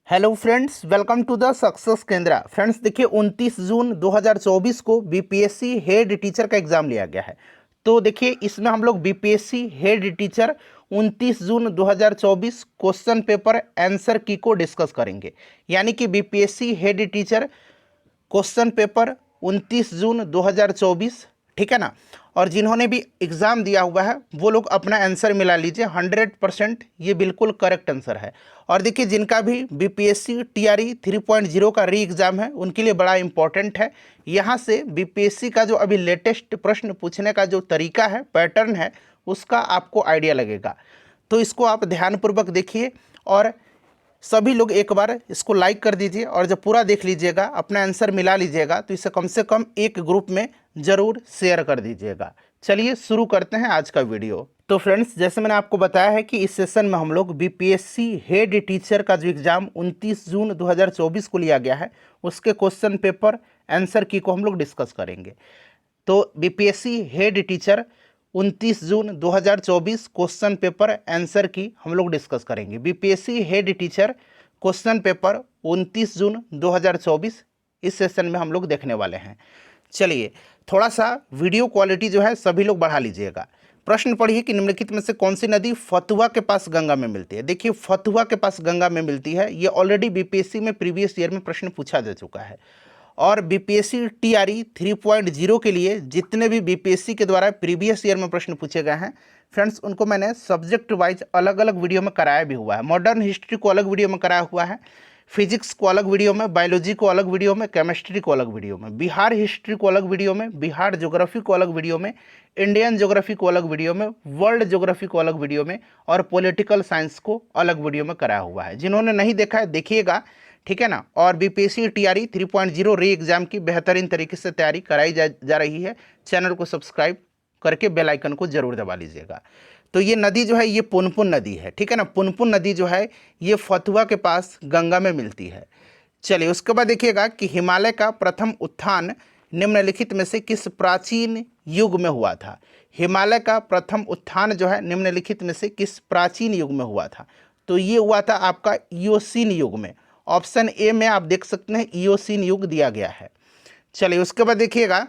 Hello friends, welcome to the success Kendra. Friends देखिए 29 June 2024 को BPSC head teacher का exam लिया गया है। तो देखिए इसमें हम लोग BPSC head teacher 29 June 2024 question paper answer key को डिस्कस करेंगे। यानी कि BPSC head teacher question paper 29 June 2024, ठीक है ना। और जिन्होंने भी एग्ज़ाम दिया हुआ है वो लोग अपना आंसर मिला लीजिए। 100% ये बिल्कुल करेक्ट आंसर है। और देखिए जिनका भी बीपीएससी टीआरई 3.0 का री एग्ज़ाम है उनके लिए बड़ा इंपॉर्टेंट है। यहाँ से बीपीएससी का जो अभी लेटेस्ट प्रश्न पूछने का जो तरीका है, पैटर्न है, उसका आपको आइडिया लगेगा। तो इसको आप ध्यानपूर्वक देखिए और सभी लोग एक बार इसको लाइक कर दीजिए और जब पूरा देख लीजिएगा, अपना आंसर मिला लीजिएगा, तो इसे कम से कम एक ग्रुप में ज़रूर शेयर कर दीजिएगा। चलिए शुरू करते हैं आज का वीडियो। तो फ्रेंड्स, जैसे मैंने आपको बताया है कि इस सेशन में हम लोग बीपीएससी हेड टीचर का जो एग्ज़ाम 29 जून 2024 को लिया गया है उसके क्वेश्चन पेपर आंसर की को हम लोग डिस्कस करेंगे। तो BPSC head teacher 29 June 2024 question paper answer की हम लोग डिस्कस करेंगे। BPSC head teacher question paper 29 June 2024 इस सेशन में हम लोग देखने वाले हैं। चलिए थोड़ा सा वीडियो क्वालिटी जो है सभी लोग बढ़ा लीजिएगा। प्रश्न पढ़िए कि निम्नलिखित में से कौन सी नदी फतुहा के पास गंगा में मिलती है। देखिए फतुहा के पास गंगा में मिलती है, ये ऑलरेडी बीपीएससी में प्रीवियस ईयर में प्रश्न पूछा जा चुका है। और बीपीएससी टीआरई 3.0 के लिए जितने भी बीपीएससी के द्वारा प्रीवियस ईयर में प्रश्न पूछे गए हैं फ्रेंड्स, उनको मैंने सब्जेक्ट वाइज अलग अलग वीडियो में कराया भी हुआ है। मॉडर्न हिस्ट्री को अलग वीडियो में कराया हुआ है, फिजिक्स को अलग वीडियो में, बायोलॉजी को अलग वीडियो में, केमिस्ट्री को अलग वीडियो में, बिहार हिस्ट्री को अलग वीडियो में, बिहार ज्योग्राफी को अलग वीडियो में, इंडियन ज्योग्राफी को अलग वीडियो में, वर्ल्ड ज्योग्राफी को अलग वीडियो में और पॉलिटिकल साइंस को अलग वीडियो में कराया हुआ है। जिन्होंने नहीं देखा है देखिएगा, ठीक है ना। और बीपीएससी टीआरई 3.0 री एग्जाम की बेहतरीन तरीके से तैयारी कराई जा रही है। चैनल को सब्सक्राइब करके बेल आइकन को जरूर दबा लीजिएगा। तो ये नदी जो है ये पुनपुन नदी है, ठीक है ना। पुनपुन नदी जो है ये फतुहा के पास गंगा में मिलती है। चलिए उसके बाद देखिएगा कि हिमालय का प्रथम उत्थान निम्नलिखित में से किस प्राचीन युग में हुआ था। हिमालय का प्रथम उत्थान जो है निम्नलिखित में से किस प्राचीन युग में हुआ था। तो ये हुआ था आपका इयोसीन युग में। ऑप्शन ए में आप देख सकते हैं इयोसीन युग दिया गया है। चलिए उसके बाद देखिएगा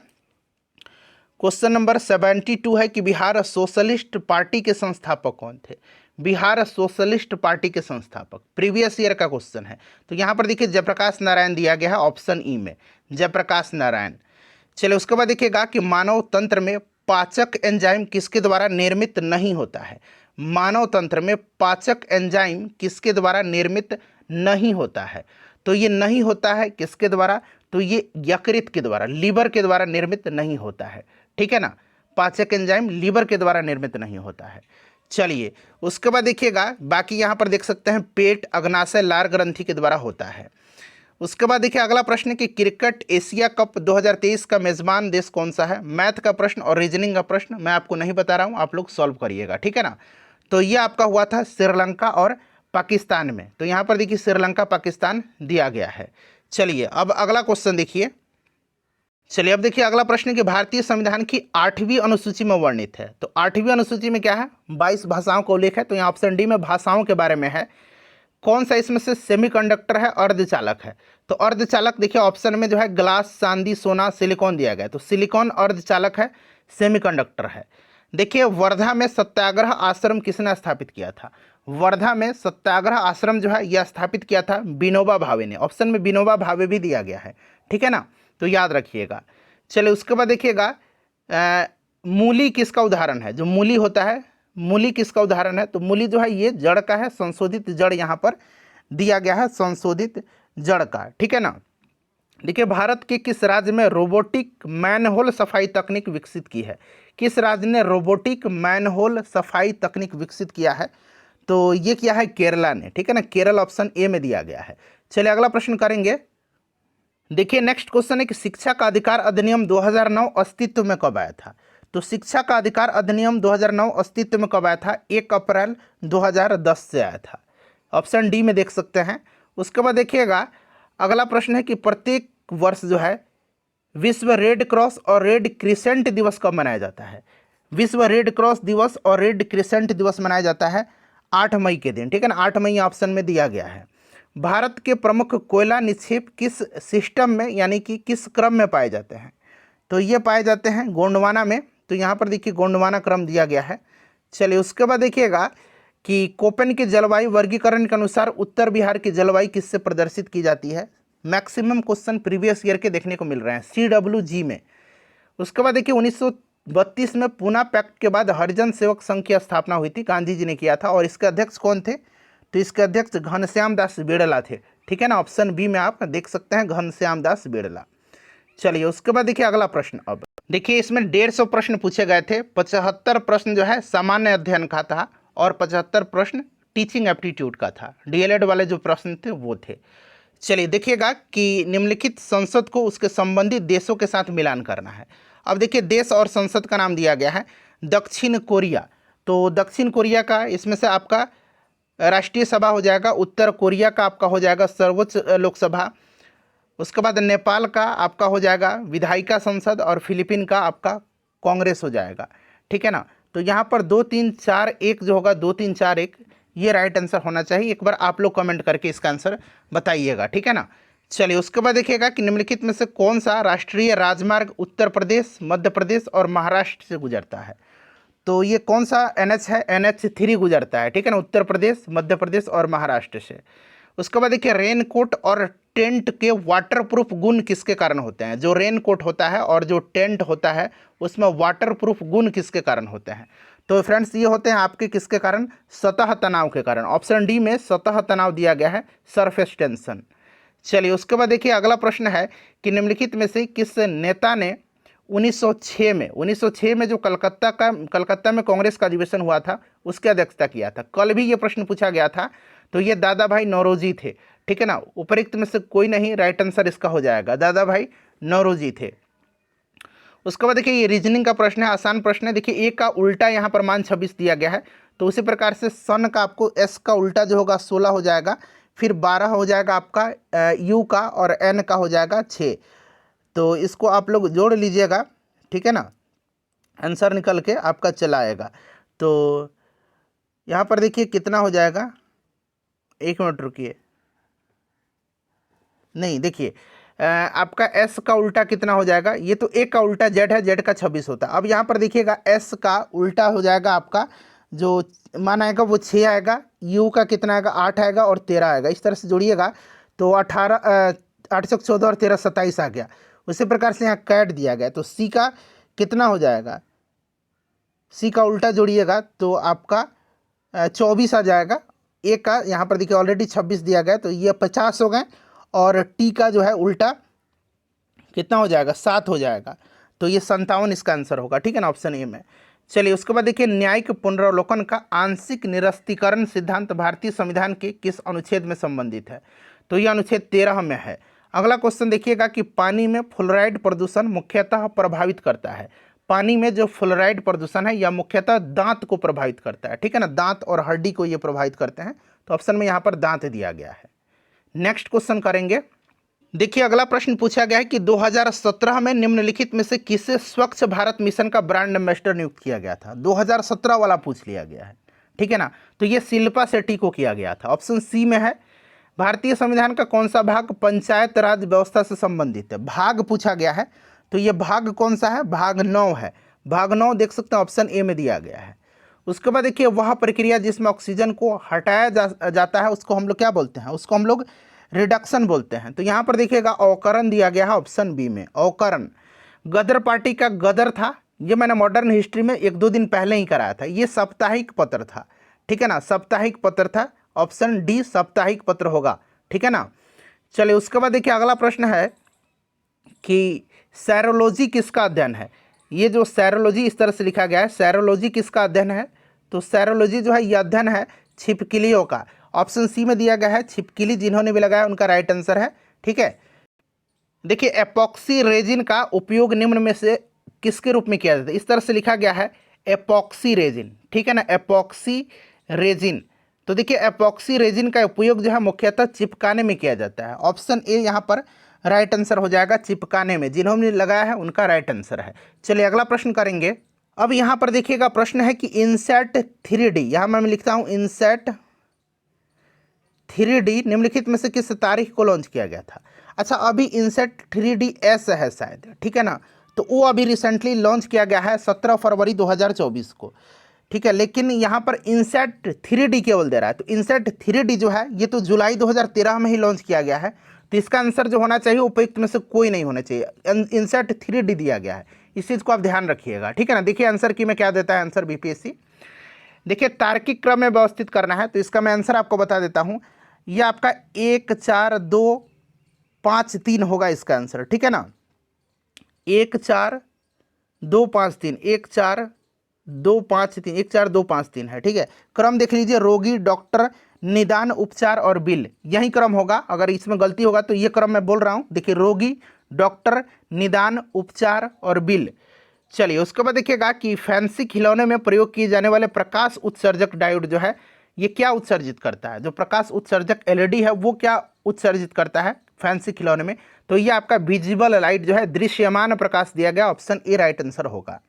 क्वेश्चन नंबर 72 है कि बिहार सोशलिस्ट पार्टी के संस्थापक कौन थे। बिहार सोशलिस्ट पार्टी के संस्थापक प्रीवियस ईयर का क्वेश्चन है। तो यहाँ पर देखिए जयप्रकाश नारायण दिया गया है ऑप्शन ई में, जयप्रकाश नारायण। चलिए उसके बाद देखिएगा कि मानव तंत्र में पाचक एंजाइम किसके द्वारा निर्मित नहीं होता है। मानव तंत्र में पाचक एंजाइम किसके द्वारा निर्मित नहीं होता है। तो ये नहीं होता है किसके द्वारा, तो ये यकृत के द्वारा, लीवर के द्वारा निर्मित नहीं होता है, ठीक है ना। पाचक एंजाइम लीवर के द्वारा निर्मित नहीं होता है। चलिए उसके बाद देखिएगा बाकी यहाँ पर देख सकते हैं पेट, अग्नाशय, लार ग्रंथि के द्वारा होता है। उसके बाद देखिए अगला प्रश्न है कि क्रिकेट एशिया कप 2023 का मेज़बान देश कौन सा है। मैथ का प्रश्न और रीजनिंग का प्रश्न मैं आपको नहीं बता रहा हूँ, आप लोग सॉल्व करिएगा, ठीक है ना। तो ये आपका हुआ था श्रीलंका और पाकिस्तान में। तो यहाँ पर देखिए श्रीलंका पाकिस्तान दिया गया है। चलिए अब अगला क्वेश्चन देखिए। चलिए अब देखिए अगला प्रश्न कि भारतीय संविधान की 8वीं अनुसूची में वर्णित है। तो 8वीं अनुसूची में क्या है, 22 भाषाओं का उल्लेख है। तो यहाँ ऑप्शन डी में भाषाओं के बारे में है। कौन सा इसमें से सेमीकंडक्टर है, अर्धचालक है। तो अर्धचालक देखिए ऑप्शन में जो है ग्लास, चांदी, सोना, सिलिकॉन दिया गया। तो सिलिकॉन अर्धचालक है, सेमीकंडक्टर है। देखिए वर्धा में सत्याग्रह आश्रम किसने स्थापित किया था। वर्धा में सत्याग्रह आश्रम जो है यह स्थापित किया था विनोबा भावे ने। ऑप्शन में विनोबा भावे भी दिया गया है, ठीक है ना, तो याद रखिएगा। चलिए उसके बाद देखिएगा मूली किसका उदाहरण है। जो मूली होता है, मूली किसका उदाहरण है। तो मूली जो है ये जड़ का है, संशोधित जड़ यहाँ पर दिया गया है, संशोधित जड़ का, ठीक है ना। देखिए भारत के किस राज्य में रोबोटिक मैनहोल सफाई तकनीक विकसित की है। किस राज्य ने रोबोटिक मैनहोल सफाई तकनीक विकसित किया है। तो ये किया है केरला ने, ठीक है ना। केरल ऑप्शन ए में दिया गया है। चलिए अगला प्रश्न करेंगे। देखिए नेक्स्ट क्वेश्चन है कि शिक्षा का अधिकार अधिनियम 2009 अस्तित्व में कब आया था। तो शिक्षा का अधिकार अधिनियम 2009 अस्तित्व में कब आया था, 1 अप्रैल 2010 से आया था। ऑप्शन डी में देख सकते हैं। उसके बाद देखिएगा अगला प्रश्न है कि प्रत्येक वर्ष जो है विश्व रेड क्रॉस और रेड क्रिसेंट दिवस कब मनाया जाता है। विश्व रेड क्रॉस दिवस और रेड क्रिसेंट दिवस मनाया जाता है 8 मई के दिन, ठीक है ना। 8 मई ऑप्शन में दिया गया है। भारत के प्रमुख कोयला निक्षेप किस सिस्टम में यानी कि किस क्रम में पाए जाते हैं? तो ये पाए जाते हैं गोंडवाना में। तो यहाँ पर देखिए गोंडवाना क्रम दिया गया है। चलिए उसके बाद देखिएगा कि कोपेन के जलवायु वर्गीकरण के अनुसार उत्तर बिहार की जलवायु किससे प्रदर्शित की जाती है? मैक्सिमम क्वेश्चन प्रीवियस ईयर के देखने को मिल रहे हैं CWG में। उसके बाद देखिए 1932 में पूना पैक्ट के बाद हरिजन सेवक संघ की स्थापना हुई थी, गांधी जी ने किया था। और इसके अध्यक्ष कौन थे? तो इसके अध्यक्ष घनश्याम दास बिड़ला थे। ठीक है ना, ऑप्शन बी में आप देख सकते हैं घनश्याम दास बिड़ला। चलिए उसके बाद देखिए अगला प्रश्न। अब देखिए इसमें 150 प्रश्न पूछे गए थे। 75 प्रश्न जो है सामान्य अध्ययन का था और 75 प्रश्न टीचिंग एप्टीट्यूड का था। DLED वाले जो प्रश्न थे वो थे। चलिए देखिएगा कि निम्नलिखित संसद को उसके संबंधित देशों के साथ मिलान करना है। अब देखिए देश और संसद का नाम दिया गया है दक्षिण कोरिया। तो दक्षिण कोरिया का इसमें से आपका राष्ट्रीय सभा हो जाएगा, उत्तर कोरिया का आपका हो जाएगा सर्वोच्च लोकसभा, उसके बाद नेपाल का आपका हो जाएगा विधायिका संसद और फिलीपीन का आपका कांग्रेस हो जाएगा। ठीक है ना, तो यहाँ पर 2 3 4 1 जो होगा 2 3 4 1 ये राइट आंसर होना चाहिए। एक बार आप लोग कमेंट करके इसका आंसर बताइएगा। ठीक है ना। चलिए उसके बाद देखिएगा कि निम्नलिखित में से कौन सा राष्ट्रीय राजमार्ग उत्तर प्रदेश, मध्य प्रदेश और महाराष्ट्र से गुजरता है? तो ये कौन सा NH है? NH3 गुजरता है। ठीक है ना, उत्तर प्रदेश, मध्य प्रदेश और महाराष्ट्र से। उसके बाद देखिए रेनकोट और टेंट के वाटरप्रूफ गुण किसके कारण होते हैं? जो रेनकोट होता है और जो टेंट होता है उसमें वाटरप्रूफ गुण किसके कारण होते हैं? तो फ्रेंड्स ये होते हैं आपके किसके कारण? सतह तनाव के कारण। ऑप्शन डी में सतह तनाव दिया गया है, सरफेस टेंशन। चलिए उसके बाद देखिए अगला प्रश्न है कि निम्नलिखित में से किस नेता ने 1906 में जो कलकत्ता में कांग्रेस का अधिवेशन हुआ था उसकी अध्यक्षता किया था? कल भी ये प्रश्न पूछा गया था। तो ये दादा भाई नौरोजी थे। ठीक है ना, उपरोक्त में से कोई नहीं, राइट आंसर इसका हो जाएगा दादा भाई नौरोजी थे। उसके बाद देखिए ये रीजनिंग का प्रश्न है, आसान प्रश्न है। देखिए ए का उल्टा यहाँ पर मान 26 दिया गया है। तो उसी प्रकार से सन का आपको एस का उल्टा जो होगा 16 हो जाएगा, फिर 12 हो जाएगा आपका यू का, और एन का हो जाएगा 6। तो इसको आप लोग जोड़ लीजिएगा। ठीक है ना, आंसर निकल के आपका चला आएगा। तो यहाँ पर देखिए कितना हो जाएगा, 1 मिनट रुकिए, नहीं देखिए आपका एस का उल्टा कितना हो जाएगा? ये तो ए का उल्टा जेड है, जेड का 26 होता है। अब यहाँ पर देखिएगा एस का उल्टा हो जाएगा आपका जो मान आएगा वो 6 आएगा, यू का कितना आएगा 8 आएगा और 13 आएगा। इस तरह से जोड़िएगा तो 8 से 14 और 13 27 आ गया। उसी प्रकार से यहाँ कैट दिया गया तो सी का कितना हो जाएगा? सी का उल्टा जोड़िएगा तो आपका 24 आ जाएगा। ए का यहाँ पर देखिए ऑलरेडी 26 दिया गया तो ये 50 हो गए, और टी का जो है उल्टा कितना हो जाएगा? 7 हो जाएगा। तो ये 57 इसका आंसर होगा। ठीक है ना, ऑप्शन ए में। चलिए उसके बाद देखिए न्यायिक पुनरावलोकन का आंशिक निरस्तीकरण सिद्धांत भारतीय संविधान के किस अनुच्छेद में संबंधित है? तो ये अनुच्छेद 13 में है। अगला क्वेश्चन देखिएगा कि पानी में फ्लोराइड प्रदूषण मुख्यतः प्रभावित करता है। पानी में जो फ्लोराइड प्रदूषण है यह मुख्यतः दांत को प्रभावित करता है। ठीक है ना, दांत और हड्डी को ये प्रभावित करते हैं। तो ऑप्शन में यहाँ पर दांत दिया गया है। नेक्स्ट क्वेश्चन करेंगे। देखिए अगला प्रश्न पूछा गया है कि 2017 में निम्नलिखित में से किसे स्वच्छ भारत मिशन का ब्रांड एम्बेसडर नियुक्त किया गया था? 2017 वाला पूछ लिया गया है। ठीक है ना, तो ये शिल्पा शेट्टी को किया गया था। ऑप्शन सी में है। भारतीय संविधान का कौन सा भाग पंचायत राज व्यवस्था से संबंधित है? भाग पूछा गया है, तो ये भाग कौन सा है? भाग 9 है। भाग 9 देख सकते हैं, ऑप्शन ए में दिया गया है। उसके बाद देखिए वह प्रक्रिया जिसमें ऑक्सीजन को हटाया जाता है उसको हम लोग क्या बोलते हैं? उसको हम लोग रिडक्शन बोलते हैं। तो यहाँ पर देखिएगा अवकरण दिया गया है, ऑप्शन बी में अवकरण। गदर पार्टी का गदर था, ये मैंने मॉडर्न हिस्ट्री में 1-2 दिन पहले ही कराया था। ये साप्ताहिक पत्र था। ठीक है ना, साप्ताहिक पत्र था। ऑप्शन डी साप्ताहिक पत्र होगा। ठीक है ना। चलिए उसके बाद देखिए अगला प्रश्न है कि सैरोलॉजी किसका अध्ययन है? ये जो सैरोलॉजी इस तरह से लिखा गया है, सैरोलॉजी किसका अध्ययन है? तो सैरोलॉजी जो है ये अध्ययन है छिपकलियों का। ऑप्शन सी में दिया गया है छिपकली, जिन्होंने भी लगाया उनका राइट आंसर है। ठीक है, देखिए एपॉक्सी रेजिन का उपयोग निम्न में से किसके रूप में किया जाता है? इस तरह से लिखा गया है एपॉक्सी रेजिन। ठीक है ना, एपॉक्सी रेजिन। तो देखिए एपॉक्सी रेजिन का उपयोग जो है मुख्यतः चिपकाने में किया जाता है। ऑप्शन ए यहाँ पर राइट आंसर हो जाएगा, चिपकाने में। जिन्होंने लगाया है उनका राइट आंसर है। चलिए अगला प्रश्न करेंगे। अब यहाँ पर देखिएगा प्रश्न है कि इनसेट 3D, यहाँ मैं लिखता हूँ इनसेट 3D निम्नलिखित में से किस तारीख को लॉन्च किया गया था? अच्छा, अभी इनसेट 3DS है शायद, ठीक है ना, तो वो अभी रिसेंटली लॉन्च किया गया है 17 फरवरी 2024 को, ठीक है। लेकिन यहाँ पर इनसेट 3D केवल दे रहा है, तो इनसेट 3D जो है ये तो जुलाई 2013 में ही लॉन्च किया गया है, तो इसका आंसर जो होना चाहिए उपयुक्त में से कोई नहीं होना चाहिए, इनसेट 3D दिया गया है, इस चीज़ को आप ध्यान रखिएगा, ठीक है ना। देखिए आंसर की में क्या देता है आंसर बीपीएससी, देखिए तार्किक क्रम में व्यवस्थित करना है, तो इसका मैं आंसर आपको बता देता हूँ, ये आपका 1 4 2 5 3 होगा इसका आंसर, ठीक है ना। 1 4 2 5 3, 1 4 2 5 3, 1 4 2 5 3 है, ठीक है। क्रम देख लीजिए, रोगी, डॉक्टर, निदान, उपचार और बिल, यही क्रम होगा। अगर इसमें गलती होगा तो ये क्रम मैं बोल रहा हूँ, देखिए रोगी, डॉक्टर, निदान, उपचार और बिल। चलिए उसके बाद देखिएगा कि फैंसी खिलौने में प्रयोग किए जाने वाले प्रकाश उत्सर्जक डायोड जो है ये क्या उत्सर्जित करता है? जो प्रकाश उत्सर्जक एलईडी है वो क्या उत्सर्जित करता है फैंसी खिलौने में? तो ये आपका विजिबल लाइट जो है, दृश्यमान प्रकाश दिया गया, ऑप्शन ए राइट आंसर होगा।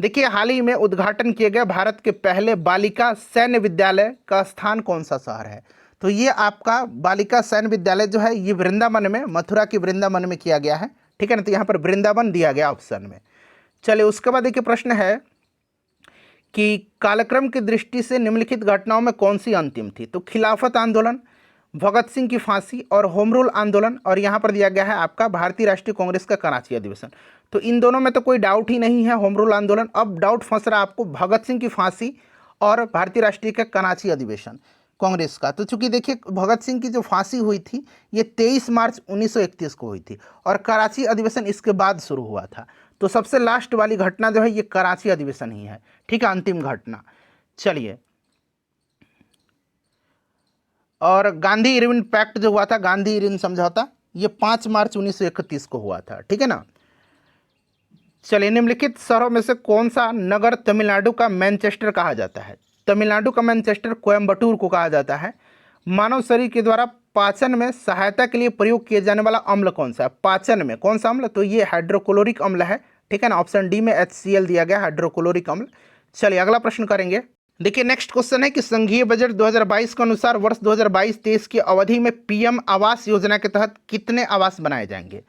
देखिए हाल ही में उद्घाटन किए गए भारत के पहले बालिका सैन्य विद्यालय का स्थान कौन सा शहर है? तो ये आपका बालिका सैन्य विद्यालय जो है ये वृंदावन में, मथुरा के वृंदावन में किया गया है, ठीक है ना, तो यहाँ पर वृंदावन दिया गया ऑप्शन में। चलिए उसके बाद देखिए प्रश्न है कि कालक्रम की दृष्टि से निम्नलिखित घटनाओं में कौन सी अंतिम थी? तो खिलाफत आंदोलन, भगत सिंह की फांसी और होम रूल आंदोलन, और यहाँ पर दिया गया है आपका भारतीय राष्ट्रीय कांग्रेस का कराची अधिवेशन। तो इन दोनों में तो कोई डाउट ही नहीं है, होम रूल आंदोलन। अब डाउट फंस रहा है आपको भगत सिंह की फांसी और भारतीय राष्ट्रीय का कराची अधिवेशन कांग्रेस का। तो चूंकि देखिए भगत सिंह की जो फांसी हुई थी ये 23 मार्च 1931 को हुई थी और कराची अधिवेशन इसके बाद शुरू हुआ था, तो सबसे लास्ट वाली घटना जो है ये कराची अधिवेशन ही है, ठीक है, अंतिम घटना। चलिए, और गांधी इरविन पैक्ट जो हुआ था, गांधी इरविन समझौता, ये 5 मार्च 1931 को हुआ था, ठीक है ना। चलिए निम्नलिखित शहरों में से कौन सा नगर तमिलनाडु का मैनचेस्टर कहा जाता है? तमिलनाडु का मैनचेस्टर कोयम्बटूर को कहा जाता है। मानव शरीर के द्वारा पाचन में सहायता के लिए प्रयोग किए जाने वाला अम्ल कौन सा है? पाचन में कौन सा अम्ल? तो ये हाइड्रोक्लोरिक अम्ल है, ठीक है ना, ऑप्शन डी में HCl दिया गया, हाइड्रोक्लोरिक अम्ल। चलिए अगला प्रश्न करेंगे। देखिए नेक्स्ट क्वेश्चन है कि संघीय बजट 2022 के अनुसार वर्ष 2022-23 की अवधि में पीएम आवास योजना के तहत कितने आवास बनाए जाएंगे?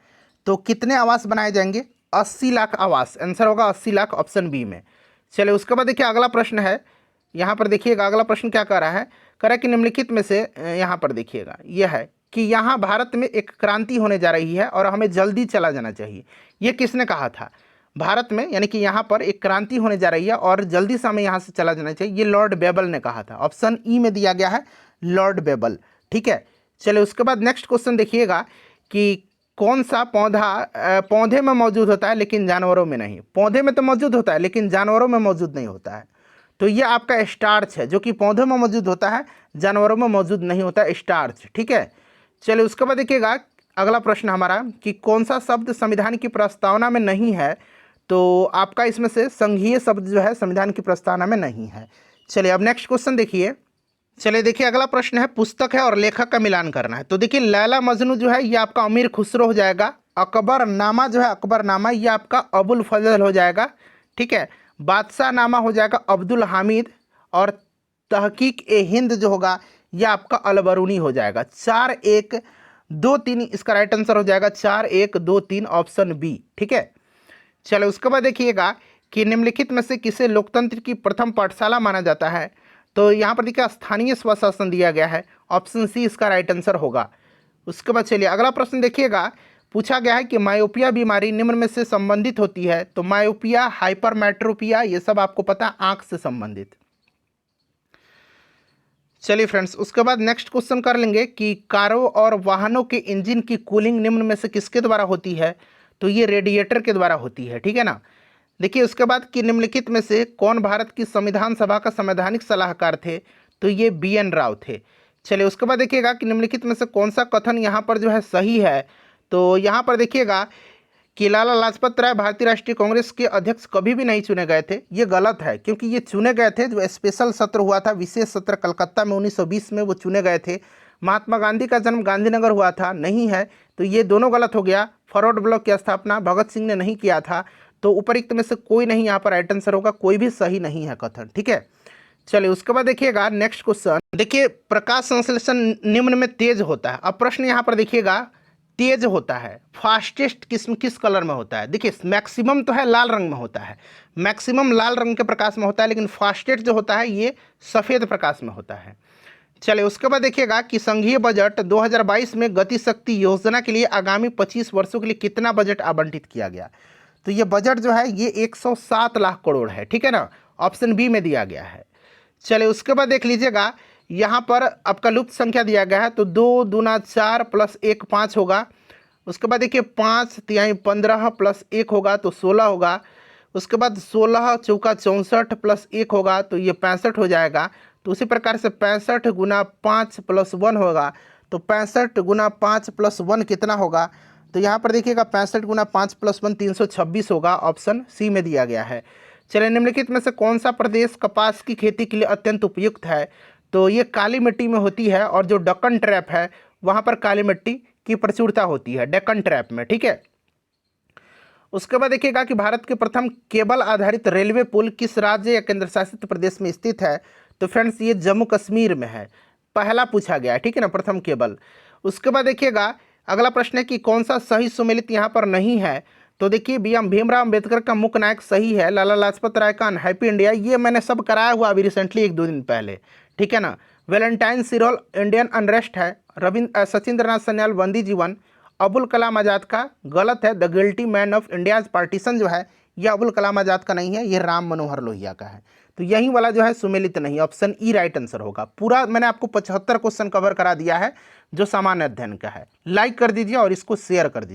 तो कितने आवास बनाए जाएंगे? 80 लाख आवास, आंसर होगा 80 लाख, ऑप्शन बी में। चलिए उसके बाद देखिए अगला प्रश्न है, यहाँ पर देखिएगा अगला प्रश्न क्या कह रहा है, कह रहा है कि निम्नलिखित में से, यहाँ पर देखिएगा यह है कि यहाँ भारत में एक क्रांति होने जा रही है और हमें जल्दी चला जाना चाहिए। ये किसने कहा था? भारत में, यानी कि यहाँ पर एक क्रांति होने जा रही है और जल्दी से हमें यहाँ से चला जाना चाहिए, ये लॉर्ड बेबल ने कहा था, ऑप्शन ई में दिया गया है लॉर्ड बेबल, ठीक है। चलिए उसके बाद नेक्स्ट क्वेश्चन देखिएगा कि कौन सा पौधा पौधे में मौजूद होता है लेकिन जानवरों में नहीं? पौधे में तो मौजूद होता है लेकिन जानवरों में मौजूद नहीं होता है। तो ये आपका स्टार्च है, जो कि पौधों में मौजूद होता है, जानवरों में मौजूद नहीं होता है, स्टार्च, ठीक है। चलिए उसके बाद देखिएगा अगला प्रश्न हमारा कि कौन सा शब्द संविधान की प्रस्तावना में नहीं है? तो आपका इसमें से संघीय शब्द जो है संविधान की प्रस्तावना में नहीं है। चलिए अब नेक्स्ट क्वेश्चन देखिए। चलिए देखिए अगला प्रश्न है, पुस्तक है और लेखक का मिलान करना है। तो देखिए लैला मजनू जो है ये आपका अमीर खुसरो हो जाएगा, अकबरनामा जो है अकबरनामा ये आपका अबुल फजल हो जाएगा, ठीक है। बादशाह नामा हो जाएगा अब्दुल हामिद, और तहकीक ए हिंद जो होगा ये आपका अलबरूनी हो जाएगा। 4 1 2 3 इसका राइट आंसर हो जाएगा, 4 1 2 3 ऑप्शन बी, ठीक है। चलो उसके बाद देखिएगा कि निम्नलिखित में से किसे लोकतंत्र की प्रथम पाठशाला माना जाता है? तो यहाँ पर देखिए स्थानीय स्वशासन दिया गया है, ऑप्शन सी इसका राइट आंसर होगा। उसके बाद चलिए अगला प्रश्न देखिएगा, पूछा गया है कि मायोपिया बीमारी निम्न में से संबंधित होती है? तो मायोपिया, हाइपरमेट्रोपिया, ये सब आपको पता आंख से संबंधित। चलिए फ्रेंड्स उसके बाद नेक्स्ट क्वेश्चन कर लेंगे कि कारों और वाहनों के इंजन की कूलिंग निम्न में से किसके द्वारा होती है? तो ये रेडिएटर के द्वारा होती है, ठीक है ना। देखिए उसके बाद कि निम्नलिखित में से कौन भारत की संविधान सभा का संवैधानिक सलाहकार थे? तो ये BN राव थे। चलिए उसके बाद देखिएगा कि निम्नलिखित में से कौन सा कथन यहाँ पर जो है सही है? तो यहाँ पर देखिएगा कि लाला लाजपत राय भारतीय राष्ट्रीय कांग्रेस के अध्यक्ष कभी भी नहीं चुने गए थे, ये गलत है, क्योंकि ये चुने गए थे, जो स्पेशल सत्र हुआ था, विशेष सत्र कलकत्ता में 1920 में वो चुने गए थे। महात्मा गांधी का जन्म गांधीनगर हुआ था, नहीं है, तो ये दोनों गलत हो गया। फॉरवर्ड ब्लॉक की स्थापना भगत सिंह ने नहीं किया था, तो उपरोक्त में से कोई नहीं यहाँ पर राइट आंसर होगा, कोई भी सही नहीं है कथन, ठीक है। चलिए उसके बाद देखिएगा नेक्स्ट क्वेश्चन। देखिए प्रकाश संश्लेषण निम्न में तेज होता है। अब प्रश्न यहाँ पर देखिएगा, तेज होता है, फास्टेस्ट किस कलर में होता है। देखिए मैक्सिमम तो है लाल रंग में होता है, मैक्सिमम लाल रंग के प्रकाश में होता है, लेकिन फास्टेस्ट जो होता है ये सफ़ेद प्रकाश में होता है। चलिए उसके बाद देखिएगा कि संघीय बजट 2022 में गति शक्ति योजना के लिए आगामी 25 वर्षों के लिए कितना बजट आवंटित किया गया। तो ये बजट जो है ये 107 लाख करोड़ है, ठीक है ना, ऑप्शन बी में दिया गया है। चलिए उसके बाद देख लीजिएगा, यहाँ पर आपका लुप्त संख्या दिया गया है, तो 2 दूना 4 प्लस 1 5 होगा। उसके बाद देखिए 5 तिहाई 15 प्लस 1 होगा तो 16 होगा। उसके बाद 16 चौका 64 प्लस 1 होगा तो ये 65 हो जाएगा। तो उसी प्रकार से 65 गुना 5 प्लस 1 होगा, तो 65 गुना 5 प्लस 1 कितना होगा। तो यहाँ पर देखिएगा 65 गुना 5 प्लस 1 326 होगा, ऑप्शन सी में दिया गया है। चलिए निम्नलिखित में से कौन सा प्रदेश कपास की खेती के लिए अत्यंत उपयुक्त है। तो ये काली मिट्टी में होती है, और जो डक्कन ट्रैप है वहाँ पर काली मिट्टी की प्रचुरता होती है, डेक्कन ट्रैप में, ठीक है। उसके बाद देखिएगा कि भारत के प्रथम केबल आधारित रेलवे पुल किस राज्य या केंद्र शासित प्रदेश में स्थित है। तो फ्रेंड्स ये जम्मू कश्मीर में है, पहला पूछा गया है, ठीक है ना, प्रथम केबल। उसके बाद देखिएगा अगला प्रश्न है कि कौन सा सही सुमेलित यहाँ पर नहीं है। तो देखिए भीमराव अम्बेडकर का मुख्य नायक सही है, लाला लाजपत राय का अनहैप्पी इंडिया ये मैंने सब कराया हुआ अभी रिसेंटली 1-2 दिन पहले, ठीक है ना। वैलेंटाइन सिरोल इंडियन अनरेस्ट है, सचिंद्रनाथ सन्याल बंदी जीवन, अबुल कलाम आज़ाद का गलत है, the guilty man of India's partition जो है ये अबुल कलाम आज़ाद का नहीं है, ये राम मनोहर लोहिया का है। तो यही वाला जो है सुमेलित नहीं, ऑप्शन ई राइट आंसर होगा। पूरा मैंने आपको 75 क्वेश्चन कवर करा दिया है जो सामान्य अध्ययन का है। लाइक कर दीजिए और इसको शेयर कर दीजिए।